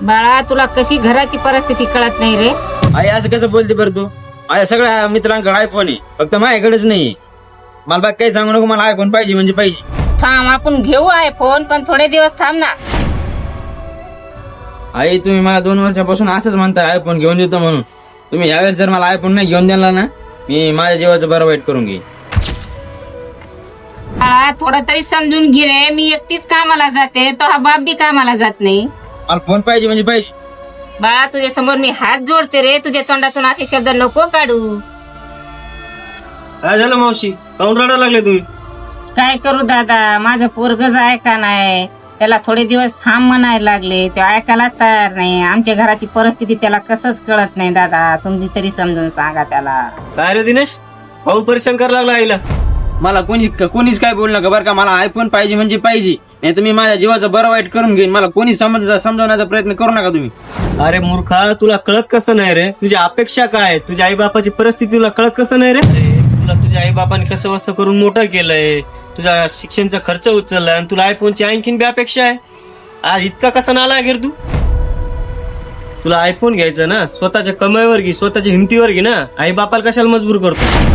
बाळा तुला कशी घराची परिस्थिती कळत नाही रे. आई असं कसं बोलते बरं तू? माझ्या सगळ्या मित्रांकडे आयफोन आहे, फक्त माझ्याकडेच नाही. मला बाकी काही सांगू नको, मला आयफोन पाहिजे म्हणजे पाहिजे. थांब आपण घेऊ आयफोन, पण थोडे दिवस थांब ना. आई तुम्ही मला 2 वर्षापासून असंच म्हणताय आयफोन घेऊन देतो म्हणून. तुम्ही यावेळेस जर मला आयफोन नाही घेऊन दिला ना, मी माझ्या जीवाचं बरं वाईट करून घेईन. बाळा थोडं तरी समजून घे रे. मी एकटीच कामाला जाते, तो हा बाप बी कामाला जात नाही. मला फोन पाहिजे म्हणजे पाहिजे. बाळा तुझ्या समोर मी हात जोडते रे, तुझ्या तोंडातून असे शब्द नको काढू. काय झालं मावशी, काऊन रडायला लागले तुम्ही? काय करू दादा, माझं पोरगच ऐका नाही. त्याला थोडे दिवस थांब म्हणायला लागले, ते ऐकायला तयार नाही. आमच्या घराची परिस्थिती त्याला कसंच कळत नाही दादा, तुम्ही तरी समजून सांगा त्याला. काय रे दिनेश, काऊन परेशान करायला लागला आईला? मला कोणीच काय बोलू नका बरं का. मला आयफोन पाहिजे म्हणजे पाहिजे, नाही तुम्ही माझ्या जीवाचं बरं वाईट करून घेईन. मला कोणी समजवण्याचा प्रयत्न करू नका तुम्ही. अरे मूर्खा, तुला कळत कसं नाही रे? तुझ्या अपेक्षा काय? तुझ्या आई बापाची परिस्थिती तुला कळत कसं नाही रे? तुला तुझ्या आई बापाने कसं वस्त करून मोठं केलंय, तुझ्या शिक्षणाचा खर्च उचललाय, आणि तुला आयफोनची आणखीन बी अपेक्षा आहे. आज इतका कसा नाला गिर तू? तुला आयफोन घ्यायचा ना, स्वतःच्या कमाईवर घे, स्वतःच्या हिमतीवर घे ना. आई बापाला कशाला मजबूर करतो?